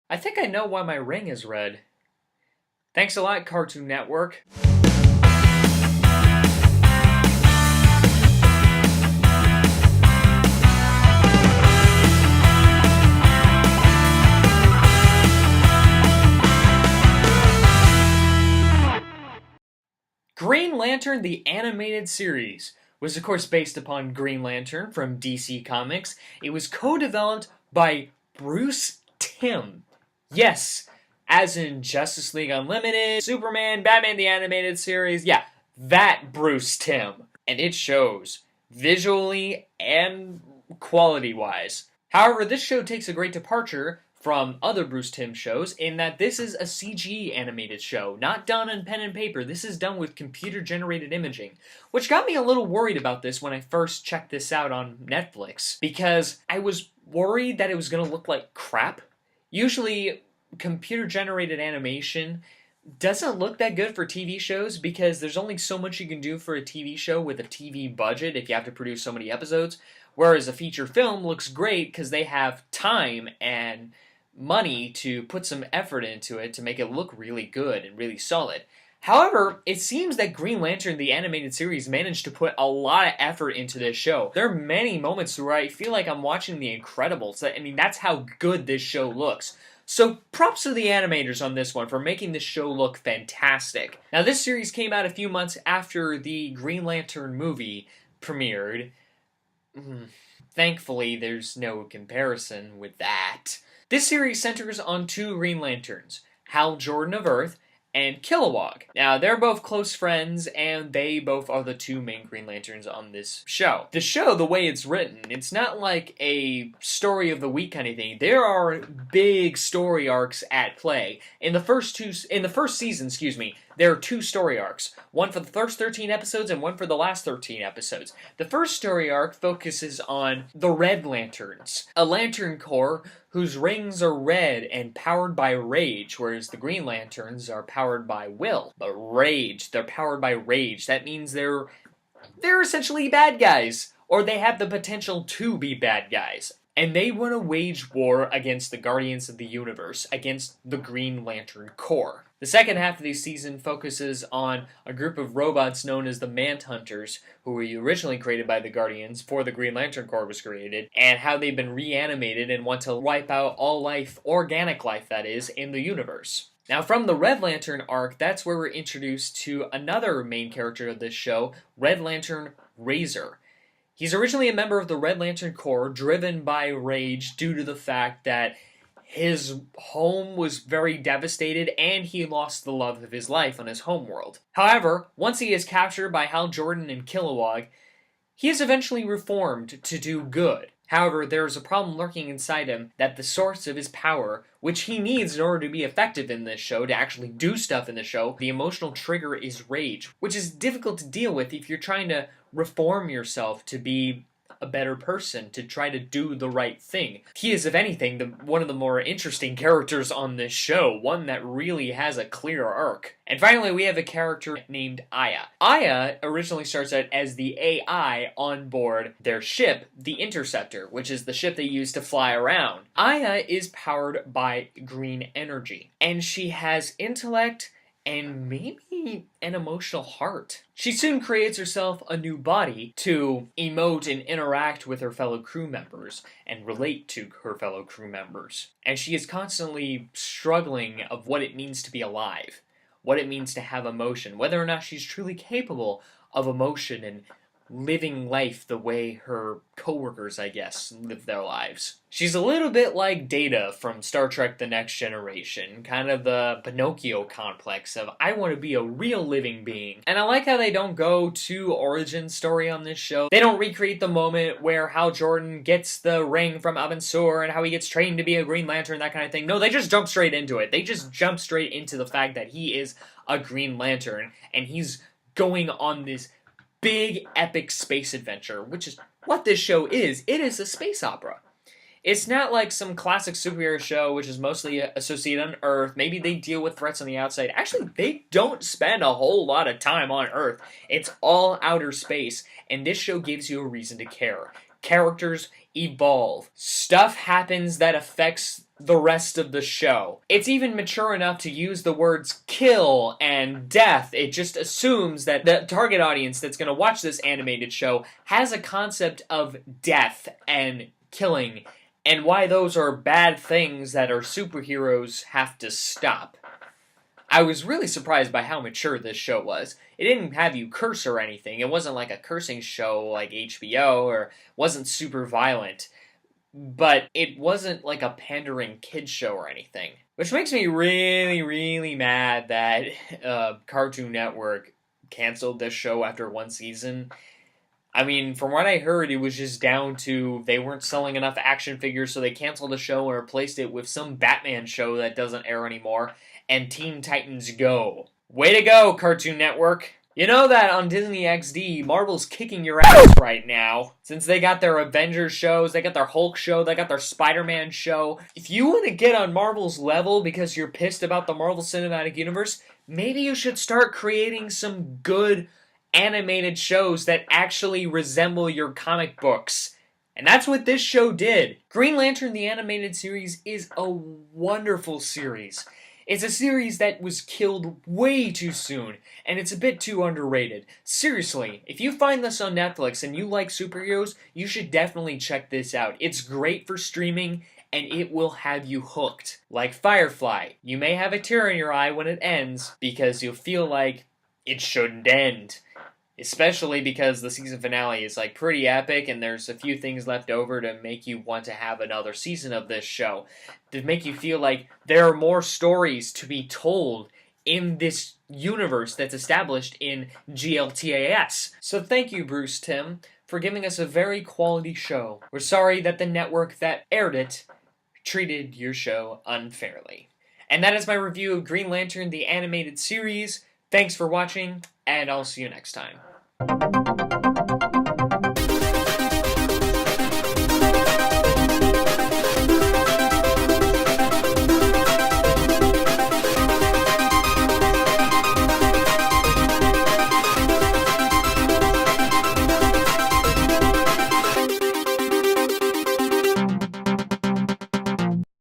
I think I know why my ring is red. Thanks a lot, Cartoon Network. Green Lantern, the animated series, was of course based upon Green Lantern from DC Comics. It was co-developed by Bruce Timm. Yes, as in Justice League Unlimited, Superman, Batman the Animated Series. Yeah, that Bruce Timm. And it shows, visually and quality-wise. However, this show takes a great departure from other Bruce Timm shows in that this is a CG animated show, not done on pen and paper. This is done with computer-generated imaging, which got me a little worried about this when I first checked this out on Netflix, because I was worried that it was going to look like crap. Usually, computer-generated animation doesn't look that good for TV shows because there's only so much you can do for a TV show with a TV budget if you have to produce so many episodes, whereas a feature film looks great because they have time and money to put some effort into it to make it look really good and really solid. However, it seems that Green Lantern, the animated series, managed to put a lot of effort into this show. There are many moments where I feel like I'm watching The Incredibles. I mean, that's how good this show looks. So props to the animators on this one for making this show look fantastic. Now, this series came out a few months after the Green Lantern movie premiered. Thankfully, there's no comparison with that. This series centers on two Green Lanterns, Hal Jordan of Earth and Kilowog. Now, they're both close friends, and they both are the two main Green Lanterns on this show. The show, the way it's written, it's not like a story of the week kind of thing. There are big story arcs at play. In the first season, there are two story arcs. One for the first 13 episodes and one for the last 13 episodes. The first story arc focuses on the Red Lanterns, a lantern corps whose rings are red and powered by rage, whereas the Green Lanterns are powered by will. But rage, they're powered by rage. That means they're essentially bad guys, or they have the potential to be bad guys. And they want to wage war against the Guardians of the Universe, against the Green Lantern Corps. The second half of the season focuses on a group of robots known as the Manhunters, who were originally created by the Guardians before the Green Lantern Corps was created, and how they've been reanimated and want to wipe out all life, organic life that is, in the universe. Now, from the Red Lantern arc, that's where we're introduced to another main character of this show, Red Lantern Razer. He's originally a member of the Red Lantern Corps, driven by rage due to the fact that his home was very devastated and he lost the love of his life on his homeworld. However, once he is captured by Hal Jordan and Kilowog, he is eventually reformed to do good. However, there is a problem lurking inside him that the source of his power, which he needs in order to be effective in this show, to actually do stuff in the show, the emotional trigger is rage, which is difficult to deal with if you're trying to reform yourself to be a better person, to try to do the right thing. He is, if anything, one of the more interesting characters on this show, one that really has a clear arc. And finally, we have a character named Aya. Aya originally starts out as the AI on board their ship, the Interceptor, which is the ship they use to fly around. Aya is powered by green energy, and she has intellect and maybe an emotional heart. She soon creates herself a new body to emote and interact with her fellow crew members and relate to her fellow crew members. And she is constantly struggling of what it means to be alive, what it means to have emotion, whether or not she's truly capable of emotion and living life the way her coworkers, I guess, live their lives. She's a little bit like Data from Star Trek The Next Generation, kind of the Pinocchio complex of, I want to be a real living being. And I like how they don't go to origin story on this show. They don't recreate the moment where Hal Jordan gets the ring from Abin Sur and how he gets trained to be a Green Lantern, that kind of thing. No, they just jump straight into it. They just jump straight into the fact that he is a Green Lantern, and he's going on this big, epic space adventure, which is what this show is. It is a space opera. It's not like some classic superhero show, which is mostly associated on Earth. Maybe they deal with threats on the outside. Actually, they don't spend a whole lot of time on Earth. It's all outer space, and this show gives you a reason to care. Characters evolve. Stuff happens that affects the rest of the show. It's even mature enough to use the words kill and death. It just assumes that the target audience that's going to watch this animated show has a concept of death and killing, and why those are bad things that our superheroes have to stop. I was really surprised by how mature this show was. It didn't have you curse or anything. It wasn't like a cursing show like HBO, or wasn't super violent. But it wasn't like a pandering kid show or anything. Which makes me really, really mad that Cartoon Network canceled this show after one season. I mean, from what I heard, it was just down to they weren't selling enough action figures, so they canceled the show and replaced it with some Batman show that doesn't air anymore, and Teen Titans Go. Way to go, Cartoon Network! You know that on Disney XD, Marvel's kicking your ass right now. Since they got their Avengers shows, they got their Hulk show, they got their Spider-Man show. If you want to get on Marvel's level because you're pissed about the Marvel Cinematic Universe, maybe you should start creating some good animated shows that actually resemble your comic books. And that's what this show did. Green Lantern the Animated Series is a wonderful series. It's a series that was killed way too soon, and it's a bit too underrated. Seriously, if you find this on Netflix and you like superheroes, you should definitely check this out. It's great for streaming, and it will have you hooked. Like Firefly, you may have a tear in your eye when it ends, because you'll feel like it shouldn't end. Especially because the season finale is like pretty epic, and there's a few things left over to make you want to have another season of this show. To make you feel like there are more stories to be told in this universe that's established in GLTAS. So thank you, Bruce Timm, for giving us a very quality show. We're sorry that the network that aired it treated your show unfairly. And that is my review of Green Lantern the Animated Series. Thanks for watching, and I'll see you next time.